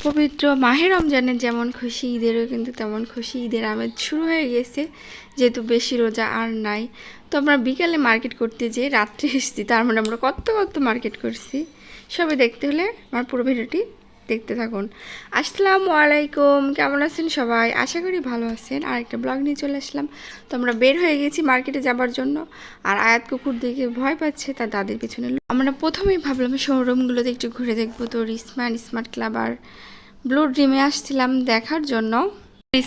পবিত্র মাহে রমজানে যেমন খুশি, ঈদেরও কিন্তু তেমন খুশি। ঈদের আমেজ শুরু হয়ে গেছে, যেহেতু বেশি রোজা আর নাই। তো আমরা বিকালে মার্কেট করতে যেয়ে রাত্রে এসেছি, তার মানে আমরা কত মার্কেট করছি। সবাই দেখতে হলে আমার পুরো ভিডিওটি দেখতে থাকুন। আসসালামু আলাইকুম, কেমন আছেন সবাই? আশা করি ভালো আছেন। আর একটা ব্লগ নিয়ে চলে আসলাম। তো আমরা বের হয়ে গেছি মার্কেটে যাবার জন্য। আর আয়াত কুকুর দেখে ভয় পাচ্ছে, তার দাদির পিছনে। আমরা প্রথমেই ভাবলাম শোরুমগুলোতে একটু ঘুরে দেখবো। তো স্মার্ট ক্লাব আর ব্লু ড্রিমে আসছিলাম দেখার জন্য।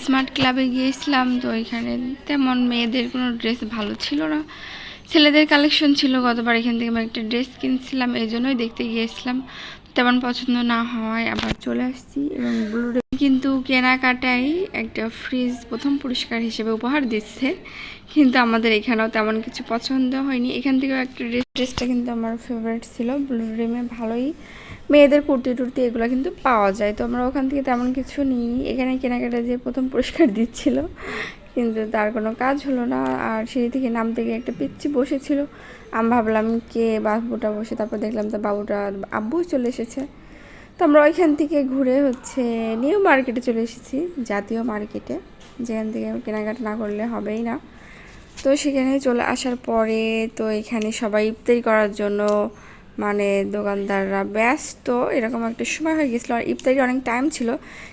স্মার্ট ক্লাবে গিয়েছিলাম, তো এখানে তেমন মেয়েদের কোনো ড্রেস ভালো ছিল না, ছেলেদের কালেকশন ছিল। গতবার এখান থেকে আমি একটা ড্রেস কিনছিলাম, এই জন্যই দেখতে গিয়েছিলাম। তেমন পছন্দ না হওয়ায় আবার চলে আসছি। এবং ব্লু ড্রিম কিন্তু কেনাকাটাই একটা ফ্রিজ প্রথম পুরস্কার হিসেবে উপহার দিচ্ছে, কিন্তু আমাদের এখানেও তেমন কিছু পছন্দ হয়নি। এখান থেকেও একটা ড্রেসটা কিন্তু আমার ফেভারিট ছিল। ব্লু ড্রিমে ভালোই মেয়েদের কুর্তি টুর্তি এগুলো কিন্তু পাওয়া যায়। তো আমরা ওখান থেকে তেমন কিছু নিইনি, এখানে কেনাকাটা যে প্রথম পুরস্কার দিচ্ছিল, কিন্তু তার কোনো কাজ হলো না। আর সিঁড়ি থেকে নামতে গিয়ে একটা পিচ্ছি বসেছিল, আমি ভাবলাম কে বাবুটা বসে, তারপর দেখলাম তো বাবুটা আব্বু চলে এসেছে। তো আমরা ওইখান থেকে ঘুরে নিউ মার্কেটে চলে এসেছি, জাতীয় মার্কেটে, যেখান থেকে কেনাকাটা না করলে হবেই না। তো সেখানে চলে আসার পরে তো এখানে সবাই ইফতারি করার জন্য মানে দোকানদাররা ব্যস্ত, এরকম একটা সময় হয়ে গেছিলো। আর ইফতারি অনেক টাইম ছিল,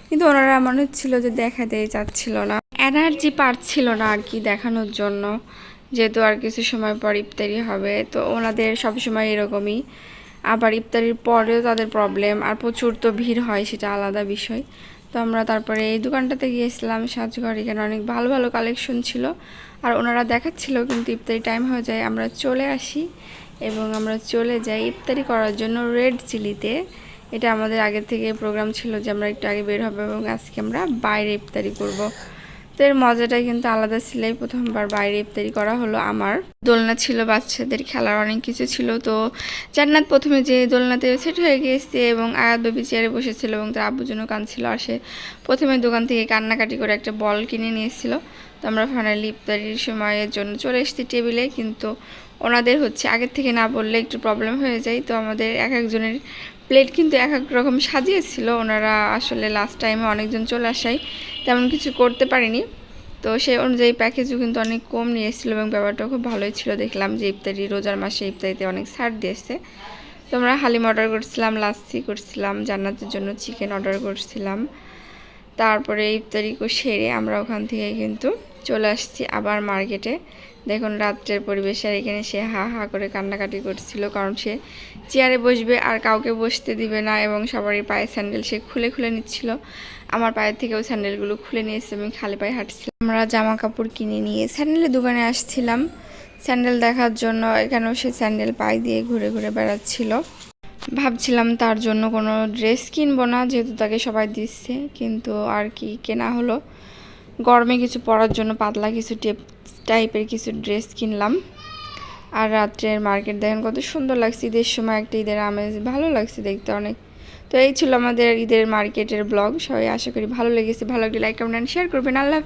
কিন্তু ওনারা মনে হচ্ছিল যে দেখাতে চাচ্ছিল না, এনার্জি পাচ্ছিল না আর কি দেখানোর জন্য, যেহেতু আর কিছু সময় পর ইফতারি হবে। তো ওনাদের সবসময় এরকমই, আবার ইফতারির পরেও তাদের প্রবলেম, আর প্রচুর তো ভিড় হয়, সেটা আলাদা বিষয়। তো আমরা তারপরে এই দোকানটাতে গিয়েছিলাম সাজঘর, এখানে অনেক ভালো ভালো কালেকশন ছিল। আর ওনারা দেখাচ্ছিল, কিন্তু ইফতারি টাইম হয়ে যায়, আমরা চলে আসি এবং আমরা চলে যাই ইফতারি করার জন্য রেড চিলিতে। এটা আমাদের আগের থেকে প্রোগ্রাম ছিল যে আমরা একটু আগে বের হবে এবং আজকে আমরা বাইরে ইফতারি করব। তো এর মজাটাই কিন্তু আলাদা ছিল। প্রথমবার বাইরে ইফতারি করা হলো আমার। দোলনা ছিল, বাচ্চাদের খেলার অনেক কিছু ছিল। তো জান্নাত প্রথমে যে দোলনাতে সেট হয়ে গিয়েছে এবং আয়াত বেবি চেয়ারে বসেছিল এবং তার আব্বুর জন্য কাঁদছিল। আর সে প্রথমে দোকান থেকে কান্নাকাটি করে একটা বল কিনে নিয়েছিল। তো আমরা ফাইনালি ইফতারির সময়ের জন্য চলে এসেছি টেবিলে, কিন্তু ওনাদের আগের থেকে না বললে একটু প্রবলেম হয়ে যায়। তো আমাদের এক একজনের প্লেট কিন্তু এক এক রকম সাজিয়েছিল। ওনারা আসলে লাস্ট টাইমে অনেকজন চলে আসায় তেমন কিছু করতে পারিনি। তো সেই অনুযায়ী প্যাকেজও কিন্তু অনেক কম নিয়ে এসেছিলো এবং ব্যাপারটাও খুব ভালোই ছিল। দেখলাম যে ইফতারি রোজার মাসে ইফতারিতে অনেক ছাড় দিয়েছে। তো আমরা হালিম অর্ডার করছিলাম, লাচ্ছি করছিলাম, জান্নাতের জন্য চিকেন অর্ডার করছিলাম। তারপরে ইফতারি সেরে আমরা ওখান থেকে কিন্তু চলে আসছি আবার মার্কেটে। দেখুন রাত্রের পরিবেশ, আর এখানে সে হা হা করে কান্নাকাটি করছিল, কারণ সে চেয়ারে বসবে আর কাউকে বসতে দিবে না এবং সবারই পায়ের স্যান্ডেল সে খুলে খুলে নিচ্ছিল। আমার পায়ের থেকেও স্যান্ডেলগুলো খুলে নিয়েছে, আমি খালি পায়ে হাঁটছিলাম। আমরা জামা কাপড় কিনে নিয়ে স্যান্ডেলের দোকানে আসছিলাম স্যান্ডেল দেখার জন্য। এখানেও সে স্যান্ডেল পায়ে দিয়ে ঘুরে ঘুরে বেড়াচ্ছিল। ভাবছিলাম তার জন্য কোনো ড্রেস কিনবো না, যেহেতু তাকে সবাই দিচ্ছে, কিন্তু আর কি কেনা হলো। গরমে কিছু পরার জন্য পাতলা কিছু টাইপের কিছু ড্রেস কিনলাম। আর রাত্রের মার্কেট দেখেন কত সুন্দর লাগছে, ঈদের সময় একটা ঈদের আমেজ, ভালো লাগছে দেখতে অনেক। তো এই ছিল আমাদের ঈদের মার্কেটের ব্লগ। সবাই আশা করি ভালো লেগেছে। ভালো লাগলে লাইক কমেন্ট শেয়ার করবেন। আল্লাহ হাফেজ।